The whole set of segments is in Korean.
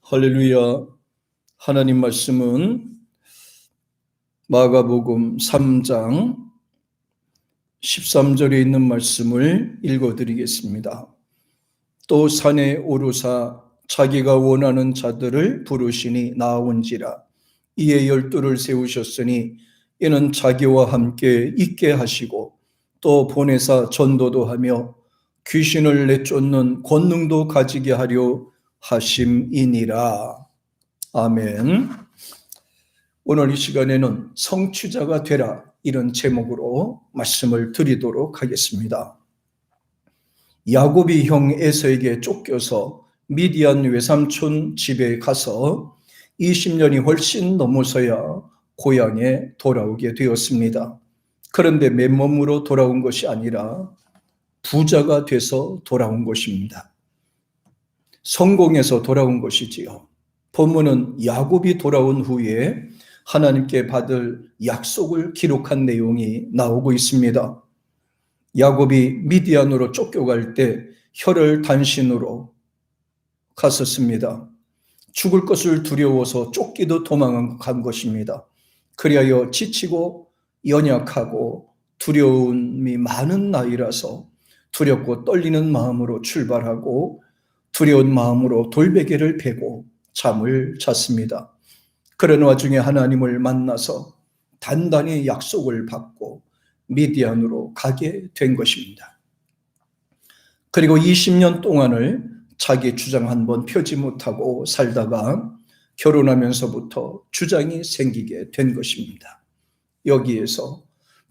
할렐루야. 하나님 말씀은 마가복음 3장 13절에 있는 말씀을 읽어드리겠습니다. 또 산에 오르사 자기가 원하는 자들을 부르시니 나온지라. 이에 12를 세우셨으니 이는 자기와 함께 있게 하시고 또 보내사 전도도 하며 귀신을 내쫓는 권능도 가지게 하려 하심이니라. 아멘. 오늘 이 시간에는 성취자가 되라, 이런 제목으로 말씀을 드리도록 하겠습니다. 야곱이 형 에서에게 쫓겨서 미디안 외삼촌 집에 가서 20년이 훨씬 넘어서야 고향에 돌아오게 되었습니다. 그런데 맨몸으로 돌아온 것이 아니라 부자가 돼서 돌아온 것입니다. 성공해서 돌아온 것이지요. 본문은 야곱이 돌아온 후에 하나님께 받을 약속을 기록한 내용이 나오고 있습니다. 야곱이 미디안으로 쫓겨갈 때 혀를 단신으로 갔었습니다. 죽을 것을 두려워서 쫓기도 도망간 것입니다. 그리하여 지치고 연약하고 두려움이 많은 나이라서 두렵고 떨리는 마음으로 출발하고 두려운 마음으로 돌베개를 베고 잠을 잤습니다. 그런 와중에 하나님을 만나서 단단히 약속을 받고 미디안으로 가게 된 것입니다. 그리고 20년 동안을 자기 주장 한번 펴지 못하고 살다가 결혼하면서부터 주장이 생기게 된 것입니다. 여기에서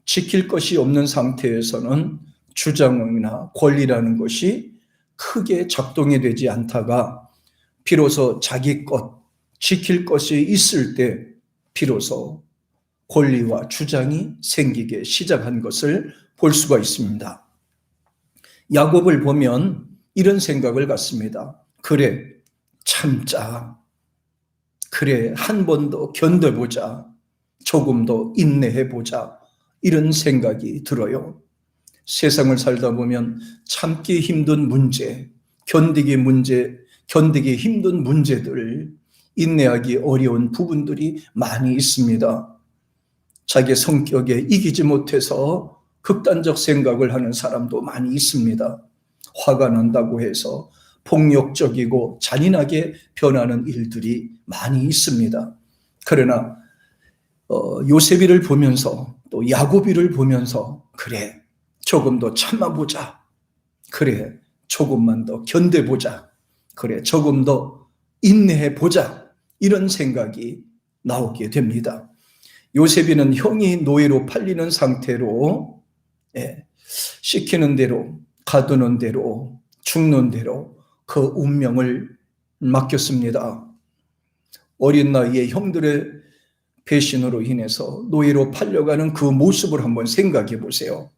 지킬 것이 없는 상태에서는 주장이나 권리라는 것이 크게 작동이 되지 않다가 비로소 자기 것, 지킬 것이 있을 때 비로소 권리와 주장이 생기게 시작한 것을 볼 수가 있습니다. 야곱을 보면 이런 생각을 갖습니다. 그래, 참자. 그래, 한 번 더 견뎌보자. 조금 더 인내해보자. 이런 생각이 들어요. 세상을 살다 보면 참기 힘든 문제, 견디기 힘든 문제들, 인내하기 어려운 부분들이 많이 있습니다. 자기 성격에 이기지 못해서 극단적 생각을 하는 사람도 많이 있습니다. 화가 난다고 해서 폭력적이고 잔인하게 변하는 일들이 많이 있습니다. 그러나 요셉이를 보면서 또 야곱이를 보면서 그래, 조금 더 참아보자. 그래, 조금만 더 견뎌보자. 그래, 조금 더 인내해보자. 이런 생각이 나오게 됩니다. 요셉이는 형이 노예로 팔리는 상태로 시키는 대로, 가두는 대로, 죽는 대로 그 운명을 맡겼습니다. 어린 나이에 형들의 배신으로 인해서 노예로 팔려가는 그 모습을 한번 생각해 보세요.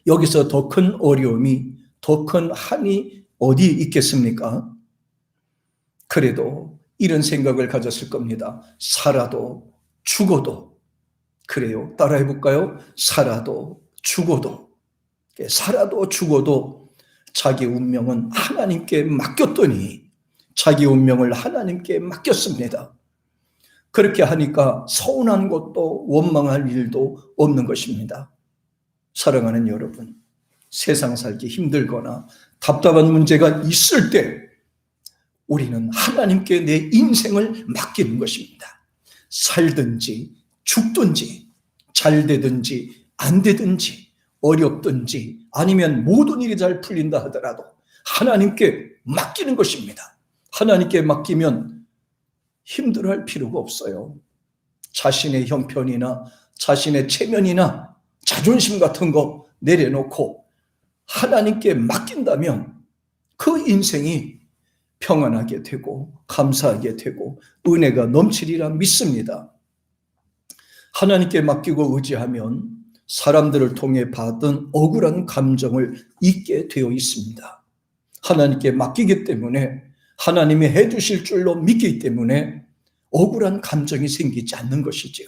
여기서 더 큰 어려움이, 더 큰 한이 어디 있겠습니까? 그래도 이런 생각을 가졌을 겁니다. 살아도 죽어도. 그래요. 따라해 볼까요? 살아도 죽어도. 살아도 죽어도 자기 운명은 하나님께 맡겼더니 자기 운명을 하나님께 맡겼습니다. 그렇게 하니까 서운한 것도 원망할 일도 없는 것입니다. 사랑하는 여러분, 세상 살기 힘들거나 답답한 문제가 있을 때 우리는 하나님께 내 인생을 맡기는 것입니다. 살든지 죽든지 잘 되든지 안 되든지 어렵든지 아니면 모든 일이 잘 풀린다 하더라도 하나님께 맡기는 것입니다. 하나님께 맡기면 힘들어할 필요가 없어요. 자신의 형편이나 자신의 체면이나 자존심 같은 거 내려놓고 하나님께 맡긴다면 그 인생이 평안하게 되고 감사하게 되고 은혜가 넘치리라 믿습니다. 하나님께 맡기고 의지하면 사람들을 통해 받은 억울한 감정을 잊게 되어 있습니다. 하나님께 맡기기 때문에 하나님이 해주실 줄로 믿기 때문에 억울한 감정이 생기지 않는 것이지요.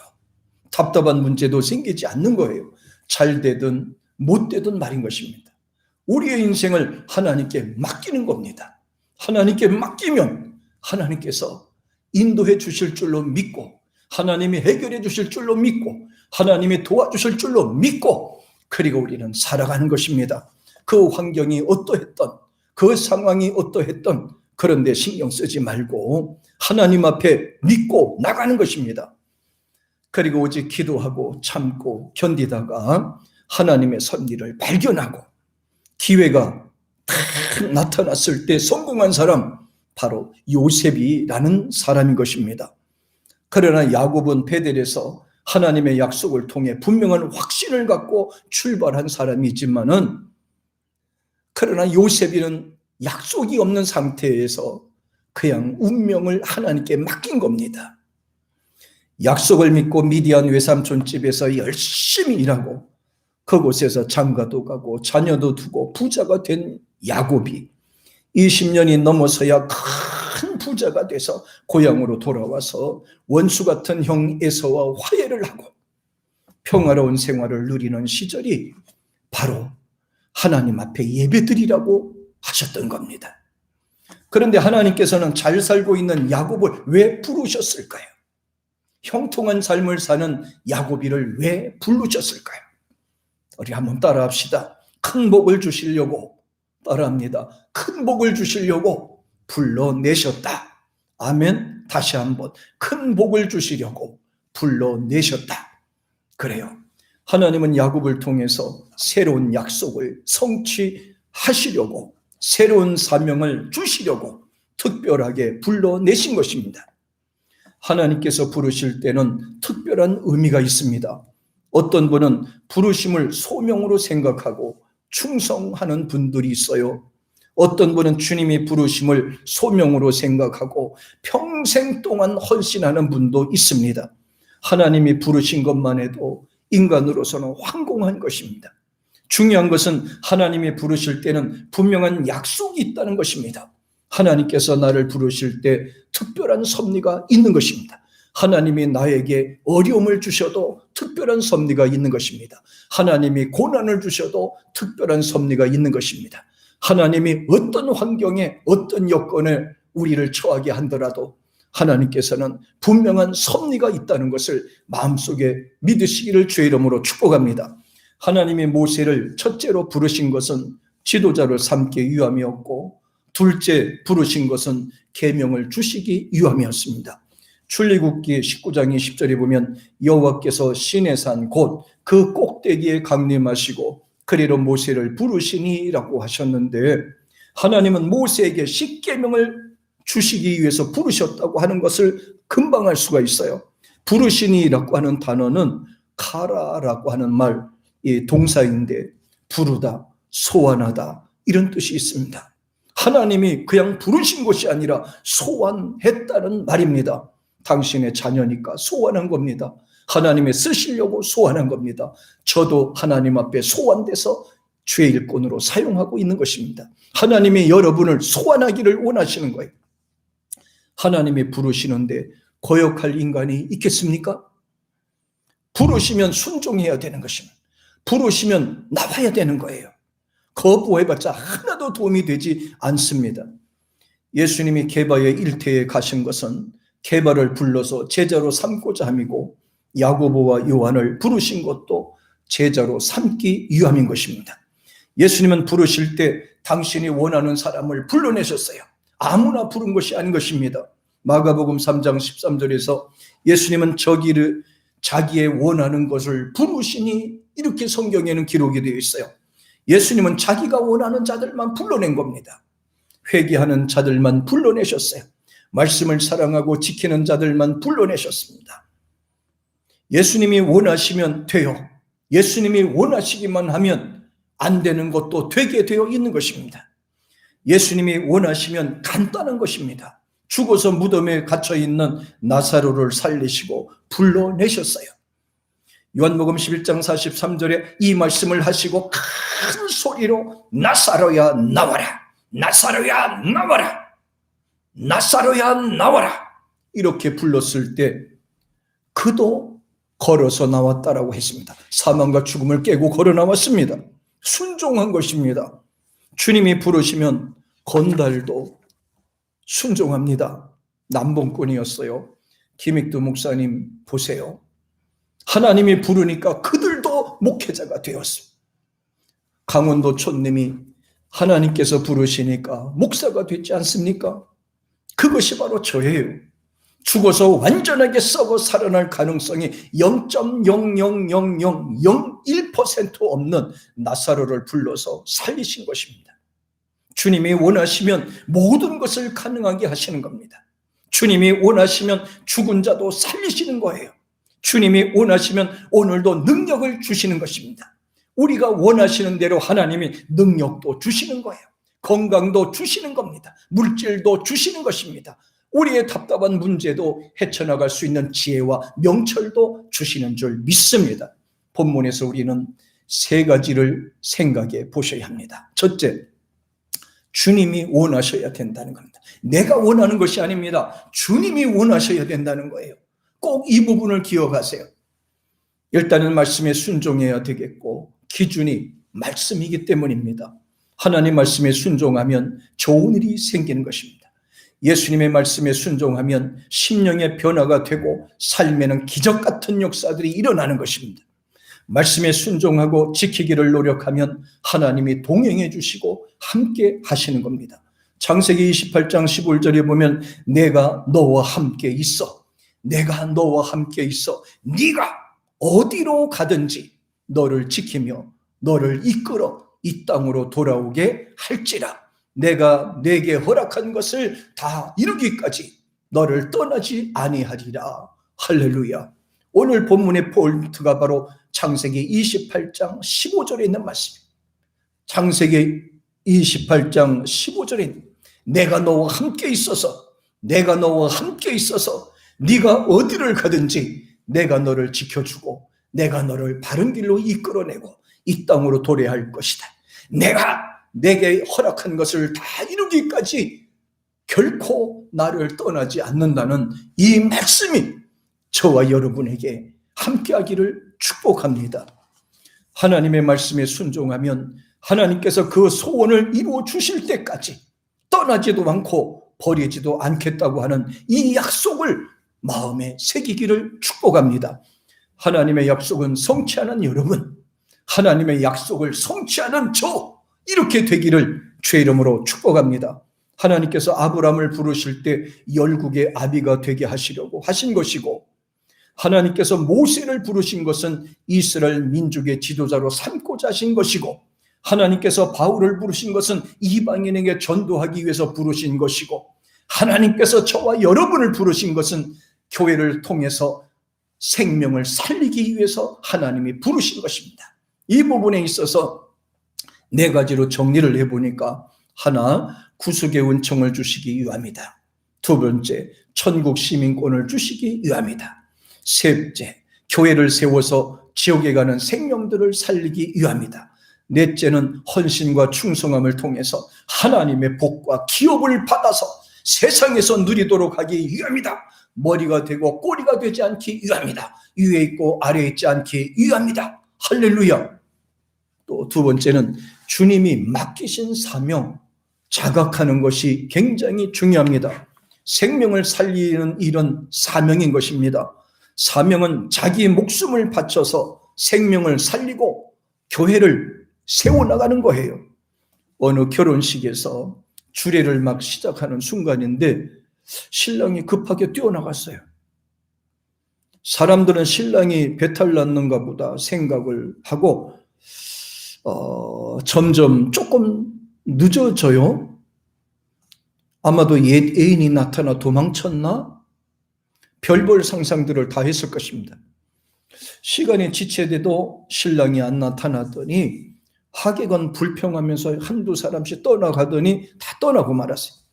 답답한 문제도 생기지 않는 거예요. 잘 되든 못 되든 말인 것입니다. 우리의 인생을 하나님께 맡기는 겁니다. 하나님께 맡기면 하나님께서 인도해 주실 줄로 믿고, 하나님이 해결해 주실 줄로 믿고, 하나님이 도와주실 줄로 믿고, 그리고 우리는 살아가는 것입니다. 그 환경이 어떠했던, 그 상황이 어떠했던 그런 데 신경 쓰지 말고 하나님 앞에 믿고 나가는 것입니다. 그리고 오직 기도하고 참고 견디다가 하나님의 섭리를 발견하고 기회가 탁 나타났을 때 성공한 사람, 바로 요셉이라는 사람인 것입니다. 그러나 야곱은 베델에서 하나님의 약속을 통해 분명한 확신을 갖고 출발한 사람이지만은, 그러나 요셉이는 약속이 없는 상태에서 그냥 운명을 하나님께 맡긴 겁니다. 약속을 믿고 미디안 외삼촌 집에서 열심히 일하고 그곳에서 장가도 가고 자녀도 두고 부자가 된 야곱이 20년이 넘어서야 큰 부자가 돼서 고향으로 돌아와서 원수 같은 형 에서와 화해를 하고 평화로운 생활을 누리는 시절이 바로 하나님 앞에 예배드리라고 하셨던 겁니다. 그런데 하나님께서는 잘 살고 있는 야곱을 왜 부르셨을까요? 형통한 삶을 사는 야곱이를 왜 부르셨을까요? 우리 한번 따라합시다. 큰 복을 주시려고, 따라합니다. 큰 복을 주시려고 불러내셨다. 아멘. 다시 한번, 큰 복을 주시려고 불러내셨다. 그래요. 하나님은 야곱을 통해서 새로운 약속을 성취하시려고, 새로운 사명을 주시려고 특별하게 불러내신 것입니다. 하나님께서 부르실 때는 특별한 의미가 있습니다. 어떤 분은 부르심을 소명으로 생각하고 충성하는 분들이 있어요. 어떤 분은 주님이 부르심을 소명으로 생각하고 평생 동안 헌신하는 분도 있습니다. 하나님이 부르신 것만 해도 인간으로서는 황공한 것입니다. 중요한 것은 하나님이 부르실 때는 분명한 약속이 있다는 것입니다. 하나님께서 나를 부르실 때 특별한 섭리가 있는 것입니다. 하나님이 나에게 어려움을 주셔도 특별한 섭리가 있는 것입니다. 하나님이 고난을 주셔도 특별한 섭리가 있는 것입니다. 하나님이 어떤 환경에 어떤 여건에 우리를 처하게 한더라도 하나님께서는 분명한 섭리가 있다는 것을 마음속에 믿으시기를 주의 이름으로 축복합니다. 하나님이 모세를 첫째로 부르신 것은 지도자를 삼기 위함이었고, 둘째 부르신 것은 계명을 주시기 위함이었습니다. 출애굽기 19장 20절에 보면 여호와께서 시내산 곧 그 꼭대기에 강림하시고 그리로 모세를 부르시니라고 하셨는데, 하나님은 모세에게 십계명을 주시기 위해서 부르셨다고 하는 것을 금방 알 수가 있어요. 부르시니라고 하는 단어는 카라라고 하는 말, 동사인데 부르다, 소환하다 이런 뜻이 있습니다. 하나님이 그냥 부르신 것이 아니라 소환했다는 말입니다. 당신의 자녀니까 소환한 겁니다. 하나님이 쓰시려고 소환한 겁니다. 저도 하나님 앞에 소환돼서 주의 일꾼으로 사용하고 있는 것입니다. 하나님이 여러분을 소환하기를 원하시는 거예요. 하나님이 부르시는데 거역할 인간이 있겠습니까? 부르시면 순종해야 되는 것입니다. 부르시면 나와야 되는 거예요. 거부해봤자 하나도 도움이 되지 않습니다. 예수님이 게바의 일터에 가신 것은 게바를 불러서 제자로 삼고자 함이고, 야고보와 요한을 부르신 것도 제자로 삼기 위함인 것입니다. 예수님은 부르실 때 당신이 원하는 사람을 불러내셨어요. 아무나 부른 것이 아닌 것입니다. 마가복음 3장 13절에서 예수님은 자기의 원하는 것을 부르시니 이렇게 성경에는 기록이 되어 있어요. 예수님은 자기가 원하는 자들만 불러낸 겁니다. 회개하는 자들만 불러내셨어요. 말씀을 사랑하고 지키는 자들만 불러내셨습니다. 예수님이 원하시면 돼요. 예수님이 원하시기만 하면 안 되는 것도 되게 되어 있는 것입니다. 예수님이 원하시면 간단한 것입니다. 죽어서 무덤에 갇혀있는 나사로를 살리시고 불러내셨어요. 요한복음 11장 43절에 이 말씀을 하시고 큰 소리로 나사로야 나와라, 나사로야 나와라, 나사로야 나와라 이렇게 불렀을 때 그도 걸어서 나왔다라고 했습니다. 사망과 죽음을 깨고 걸어 나왔습니다. 순종한 것입니다. 주님이 부르시면 건달도 순종합니다. 남봉꾼이었어요. 김익두 목사님 보세요. 하나님이 부르니까 그들도 목회자가 되었습니다. 강원도 촌님이 하나님께서 부르시니까 목사가 됐지 않습니까? 그것이 바로 저예요. 죽어서 완전하게 썩어 살아날 가능성이 0.0000001% 없는 나사로를 불러서 살리신 것입니다. 주님이 원하시면 모든 것을 가능하게 하시는 겁니다. 주님이 원하시면 죽은 자도 살리시는 거예요. 주님이 원하시면 오늘도 능력을 주시는 것입니다. 우리가 원하시는 대로 하나님이 능력도 주시는 거예요. 건강도 주시는 겁니다. 물질도 주시는 것입니다. 우리의 답답한 문제도 헤쳐나갈 수 있는 지혜와 명철도 주시는 줄 믿습니다. 본문에서 우리는 세 가지를 생각해 보셔야 합니다. 첫째, 주님이 원하셔야 된다는 겁니다. 내가 원하는 것이 아닙니다. 주님이 원하셔야 된다는 거예요. 꼭 이 부분을 기억하세요. 일단은 말씀에 순종해야 되겠고, 기준이 말씀이기 때문입니다. 하나님 말씀에 순종하면 좋은 일이 생기는 것입니다. 예수님의 말씀에 순종하면 심령의 변화가 되고 삶에는 기적 같은 역사들이 일어나는 것입니다. 말씀에 순종하고 지키기를 노력하면 하나님이 동행해 주시고 함께 하시는 겁니다. 창세기 28장 15절에 보면 내가 너와 함께 있어. 내가 너와 함께 있어. 네가 어디로 가든지 너를 지키며 너를 이끌어 이 땅으로 돌아오게 할지라. 내가 내게 허락한 것을 다 이루기까지 너를 떠나지 아니하리라. 할렐루야. 오늘 본문의 포인트가 바로 창세기 28장 15절에 있는 말씀입니다. 창세기 28장 15절에 내가 너와 함께 있어서 네가 어디를 가든지 내가 너를 지켜주고 내가 너를 바른 길로 이끌어내고 이 땅으로 도래할 것이다. 내가 내게 허락한 것을 다 이루기까지 결코 나를 떠나지 않는다는 이 말씀이 저와 여러분에게 함께하기를 축복합니다. 하나님의 말씀에 순종하면 하나님께서 그 소원을 이루어 주실 때까지 떠나지도 않고 버리지도 않겠다고 하는 이 약속을 마음에 새기기를 축복합니다. 하나님의 약속은 성취하는 여러분, 하나님의 약속을 성취하는 저, 이렇게 되기를 주의 이름으로 축복합니다. 하나님께서 아브라함을 부르실 때 열국의 아비가 되게 하시려고 하신 것이고, 하나님께서 모세를 부르신 것은 이스라엘 민족의 지도자로 삼고자 하신 것이고, 하나님께서 바울을 부르신 것은 이방인에게 전도하기 위해서 부르신 것이고, 하나님께서 저와 여러분을 부르신 것은 교회를 통해서 생명을 살리기 위해서 하나님이 부르신 것입니다. 이 부분에 있어서 네 가지로 정리를 해보니까, 하나, 구속의 은총을 주시기 위함이다. 두 번째, 천국 시민권을 주시기 위함이다. 셋째, 교회를 세워서 지옥에 가는 생명들을 살리기 위함이다. 넷째는 헌신과 충성함을 통해서 하나님의 복과 기업을 받아서 세상에서 누리도록 하기 위함이다. 머리가 되고 꼬리가 되지 않기 위함이다. 위에 있고 아래에 있지 않기 위함이다. 할렐루야. 또 두 번째는 주님이 맡기신 사명, 자각하는 것이 굉장히 중요합니다. 생명을 살리는 일은 사명인 것입니다. 사명은 자기의 목숨을 바쳐서 생명을 살리고 교회를 세워나가는 거예요. 어느 결혼식에서 주례를 막 시작하는 순간인데 신랑이 급하게 뛰어나갔어요. 사람들은 신랑이 배탈 났는가 보다 생각을 하고 점점 조금 늦어져요. 아마도 옛 애인이 나타나 도망쳤나? 별별 상상들을 다 했을 것입니다. 시간이 지체돼도 신랑이 안 나타나더니 하객은 불평하면서 한두 사람씩 떠나가더니 다 떠나고 말았어요.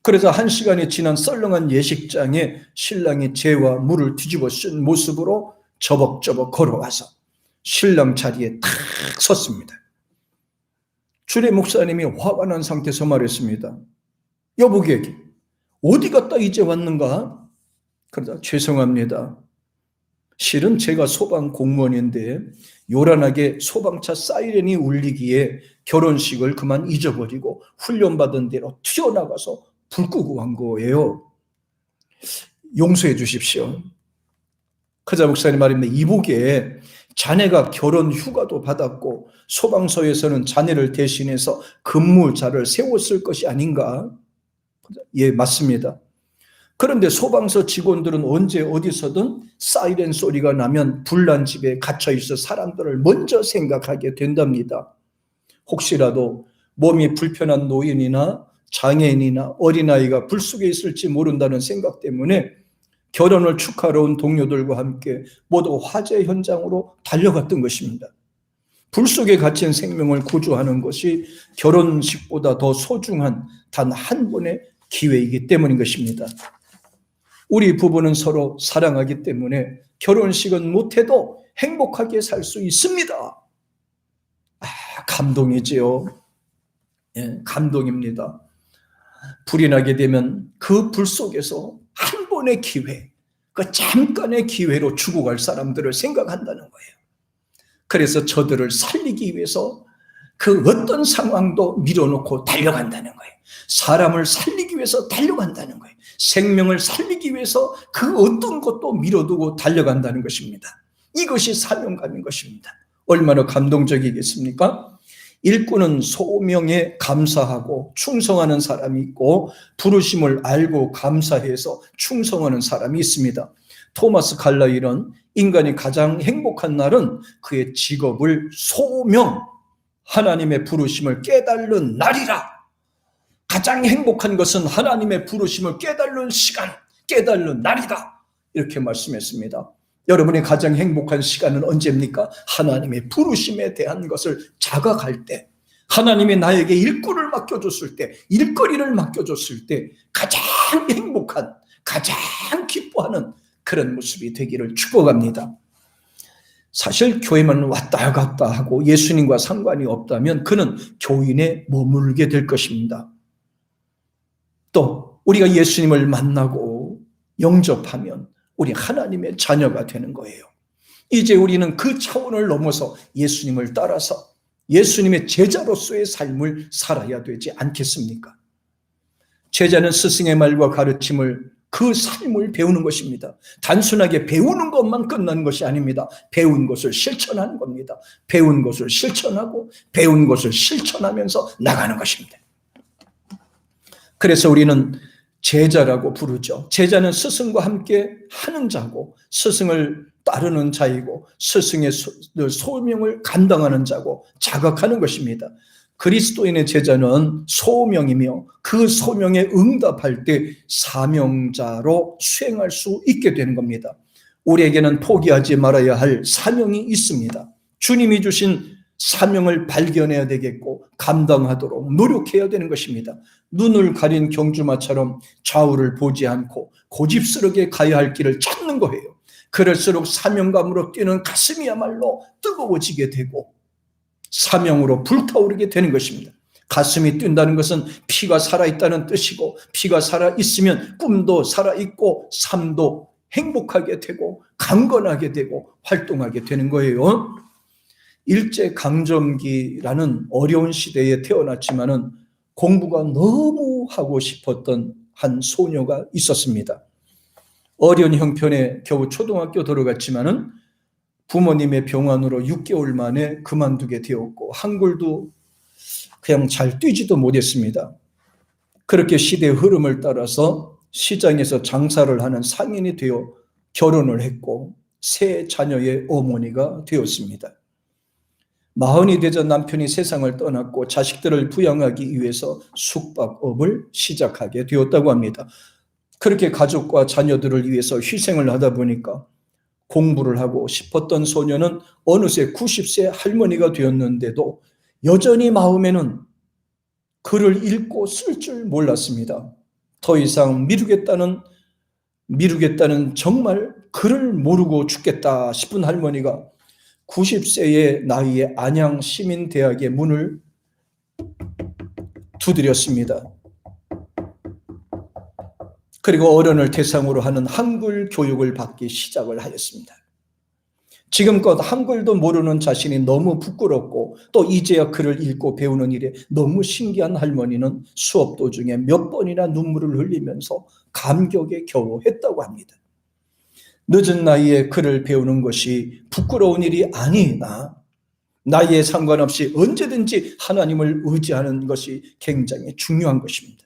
그래서 1시간이 지난 썰렁한 예식장에 신랑이 재와 물을 뒤집어 쓴 모습으로 저벅저벅 걸어와서 신랑 자리에 탁 섰습니다. 주례 목사님이 화가 난 상태에서 말했습니다. 여보에게 어디 갔다 이제 왔는가? 그러다 죄송합니다. 실은 제가 소방 공무원인데 요란하게 소방차 사이렌이 울리기에 결혼식을 그만 잊어버리고 훈련받은 대로 튀어나가서 불 끄고 간 거예요. 용서해 주십시오. 크자 목사님 말입니다. 이복에 자네가 결혼 휴가도 받았고 소방서에서는 자네를 대신해서 근무자를 세웠을 것이 아닌가? 예, 맞습니다. 그런데 소방서 직원들은 언제 어디서든 사이렌 소리가 나면 불난 집에 갇혀 있어 사람들을 먼저 생각하게 된답니다. 혹시라도 몸이 불편한 노인이나 장애인이나 어린아이가 불 속에 있을지 모른다는 생각 때문에 결혼을 축하러 온 동료들과 함께 모두 화재 현장으로 달려갔던 것입니다. 불 속에 갇힌 생명을 구조하는 것이 결혼식보다 더 소중한 단 한 번의 기회이기 때문인 것입니다. 우리 부부는 서로 사랑하기 때문에 결혼식은 못해도 행복하게 살 수 있습니다. 감동이지요. 예, 감동입니다. 불이 나게 되면 그 불 속에서 한 번의 기회, 그 잠깐의 기회로 죽어갈 사람들을 생각한다는 거예요. 그래서 저들을 살리기 위해서 그 어떤 상황도 밀어놓고 달려간다는 거예요. 사람을 살리기 위해서 달려간다는 거예요. 생명을 살리기 위해서 그 어떤 것도 밀어두고 달려간다는 것입니다. 이것이 사명감인 것입니다. 얼마나 감동적이겠습니까? 일꾼은 소명에 감사하고 충성하는 사람이 있고 부르심을 알고 감사해서 충성하는 사람이 있습니다. 토마스 칼라일은 인간이 가장 행복한 날은 그의 직업을 소명, 하나님의 부르심을 깨달는 날이라. 가장 행복한 것은 하나님의 부르심을 깨달는 시간, 깨달는 날이다. 이렇게 말씀했습니다. 여러분이 가장 행복한 시간은 언제입니까? 하나님의 부르심에 대한 것을 자각할 때, 하나님이 나에게 일꾼을 맡겨줬을 때, 일거리를 맡겨줬을 때 가장 행복한, 가장 기뻐하는 그런 모습이 되기를 축복합니다. 사실 교회만 왔다 갔다 하고 예수님과 상관이 없다면 그는 교인에 머물게 될 것입니다. 또 우리가 예수님을 만나고 영접하면 우리 하나님의 자녀가 되는 거예요. 이제 우리는 그 차원을 넘어서 예수님을 따라서 예수님의 제자로서의 삶을 살아야 되지 않겠습니까? 제자는 스승의 말과 가르침을, 그 삶을 배우는 것입니다. 단순하게 배우는 것만 끝나는 것이 아닙니다. 배운 것을 실천하는 겁니다. 배운 것을 실천하고 배운 것을 실천하면서 나가는 것입니다. 그래서 우리는 제자라고 부르죠. 제자는 스승과 함께 하는 자고 스승을 따르는 자이고 스승의 소명을 감당하는 자고 자각하는 것입니다. 그리스도인의 제자는 소명이며 그 소명에 응답할 때 사명자로 수행할 수 있게 되는 겁니다. 우리에게는 포기하지 말아야 할 사명이 있습니다. 주님이 주신 사명을 발견해야 되겠고 감당하도록 노력해야 되는 것입니다. 눈을 가린 경주마처럼 좌우를 보지 않고 고집스럽게 가야 할 길을 찾는 거예요. 그럴수록 사명감으로 뛰는 가슴이야말로 뜨거워지게 되고 사명으로 불타오르게 되는 것입니다. 가슴이 뛴다는 것은 피가 살아있다는 뜻이고 피가 살아있으면 꿈도 살아있고 삶도 행복하게 되고 강건하게 되고 활동하게 되는 거예요. 일제강점기라는 어려운 시대에 태어났지만은 공부가 너무 하고 싶었던 한 소녀가 있었습니다. 어려운 형편에 겨우 초등학교 들어갔지만은 부모님의 병환으로 6개월 만에 그만두게 되었고 한글도 그냥 잘 뛰지도 못했습니다. 그렇게 시대의 흐름을 따라서 시장에서 장사를 하는 상인이 되어 결혼을 했고 세 자녀의 어머니가 되었습니다. 40이 되자 남편이 세상을 떠났고 자식들을 부양하기 위해서 숙박업을 시작하게 되었다고 합니다. 그렇게 가족과 자녀들을 위해서 희생을 하다 보니까 공부를 하고 싶었던 소녀는 어느새 90세 할머니가 되었는데도 여전히 마음에는 글을 읽고 쓸 줄 몰랐습니다. 더 이상 미루겠다는 정말 글을 모르고 죽겠다 싶은 할머니가 90세의 나이에 안양시민대학의 문을 두드렸습니다. 그리고 어른을 대상으로 하는 한글 교육을 받기 시작을 하였습니다. 지금껏 한글도 모르는 자신이 너무 부끄럽고 또 이제야 글을 읽고 배우는 일에 너무 신기한 할머니는 수업 도중에 몇 번이나 눈물을 흘리면서 감격에 겨워했다고 합니다. 늦은 나이에 글을 배우는 것이 부끄러운 일이 아니나 나이에 상관없이 언제든지 하나님을 의지하는 것이 굉장히 중요한 것입니다.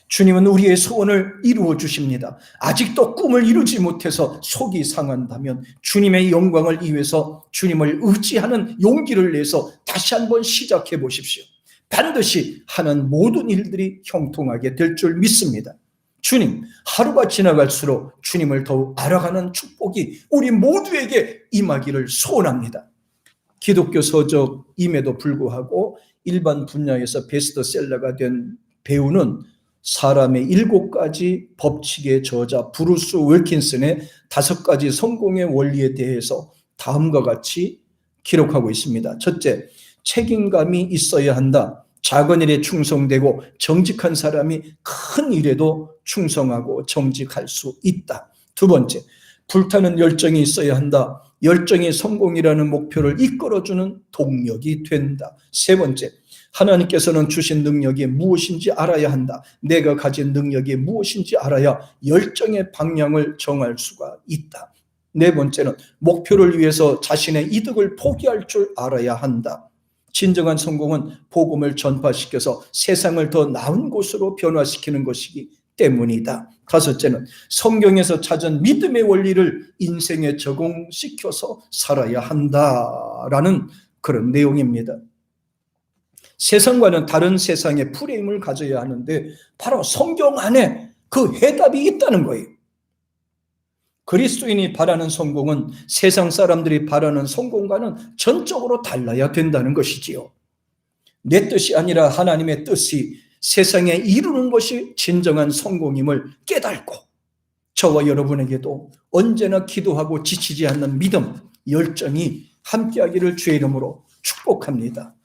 주님은 우리의 소원을 이루어 주십니다. 아직도 꿈을 이루지 못해서 속이 상한다면 주님의 영광을 위해서 주님을 의지하는 용기를 내서 다시 한번 시작해 보십시오. 반드시 하는 모든 일들이 형통하게 될 줄 믿습니다. 주님, 하루가 지나갈수록 주님을 더욱 알아가는 축복이 우리 모두에게 임하기를 소원합니다. 기독교 서적임에도 불구하고 일반 분야에서 베스트셀러가 된 배우는 사람의 7가지 법칙의 저자 브루스 윌킨슨의 5가지 성공의 원리에 대해서 다음과 같이 기록하고 있습니다. 첫째, 책임감이 있어야 한다. 작은 일에 충성되고 정직한 사람이 큰 일에도 충성하고 정직할 수 있다. 두 번째, 불타는 열정이 있어야 한다. 열정이 성공이라는 목표를 이끌어주는 동력이 된다. 세 번째, 하나님께서는 주신 능력이 무엇인지 알아야 한다. 내가 가진 능력이 무엇인지 알아야 열정의 방향을 정할 수가 있다. 네 번째는 목표를 위해서 자신의 이득을 포기할 줄 알아야 한다. 진정한 성공은 복음을 전파시켜서 세상을 더 나은 곳으로 변화시키는 것이기 때문이다. 다섯째는 성경에서 찾은 믿음의 원리를 인생에 적용시켜서 살아야 한다라는 그런 내용입니다. 세상과는 다른 세상의 프레임을 가져야 하는데 바로 성경 안에 그 해답이 있다는 거예요. 그리스도인이 바라는 성공은 세상 사람들이 바라는 성공과는 전적으로 달라야 된다는 것이지요. 내 뜻이 아니라 하나님의 뜻이 세상에 이루는 것이 진정한 성공임을 깨닫고 저와 여러분에게도 언제나 기도하고 지치지 않는 믿음, 열정이 함께하기를 주의 이름으로 축복합니다.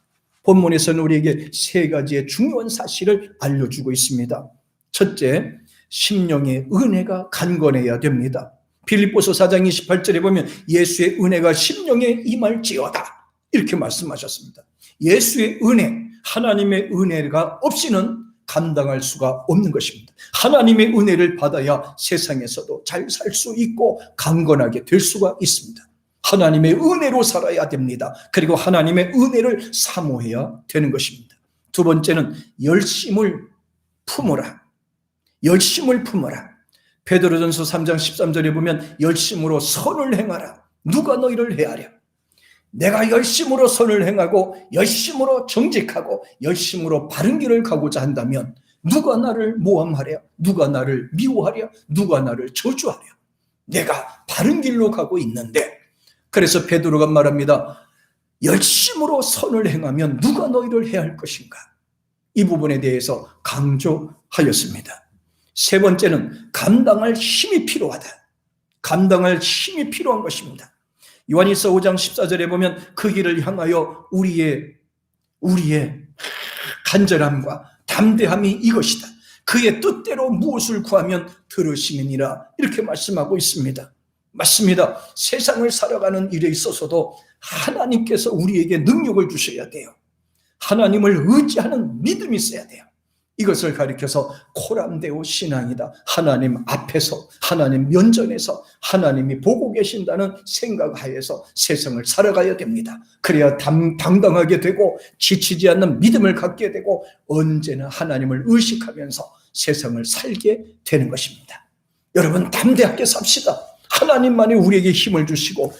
본문에서는 우리에게 3가지의 중요한 사실을 알려주고 있습니다. 첫째, 심령의 은혜가 간건해야 됩니다. 빌립보서 4장 28절에 보면 예수의 은혜가 심령에 임할지어다 이렇게 말씀하셨습니다. 예수의 은혜, 하나님의 은혜가 없이는 감당할 수가 없는 것입니다. 하나님의 은혜를 받아야 세상에서도 잘 살 수 있고 강건하게 될 수가 있습니다. 하나님의 은혜로 살아야 됩니다. 그리고 하나님의 은혜를 사모해야 되는 것입니다. 두 번째는 열심을 품어라. 열심을 품어라. 베드로전서 3장 13절에 보면 열심으로 선을 행하라. 누가 너희를 해하랴. 내가 열심으로 선을 행하고 열심으로 정직하고 열심으로 바른 길을 가고자 한다면 누가 나를 모함하랴. 누가 나를 미워하랴. 누가 나를 저주하랴. 내가 바른 길로 가고 있는데, 그래서 베드로가 말합니다. 열심으로 선을 행하면 누가 너희를 해할 것인가. 이 부분에 대해서 강조하였습니다. 세 번째는 감당할 힘이 필요하다. 감당할 힘이 필요한 것입니다. 요한일서 5장 14절에 보면 그 길을 향하여 우리의 간절함과 담대함이 이것이다. 그의 뜻대로 무엇을 구하면 들으시느니라 이렇게 말씀하고 있습니다. 맞습니다. 세상을 살아가는 일에 있어서도 하나님께서 우리에게 능력을 주셔야 돼요. 하나님을 의지하는 믿음이 있어야 돼요. 이것을 가리켜서 코람데오 신앙이다. 하나님 앞에서, 하나님 면전에서 하나님이 보고 계신다는 생각하에서 세상을 살아가야 됩니다. 그래야 당당하게 되고 지치지 않는 믿음을 갖게 되고 언제나 하나님을 의식하면서 세상을 살게 되는 것입니다. 여러분, 담대하게 삽시다. 하나님만이 우리에게 힘을 주시고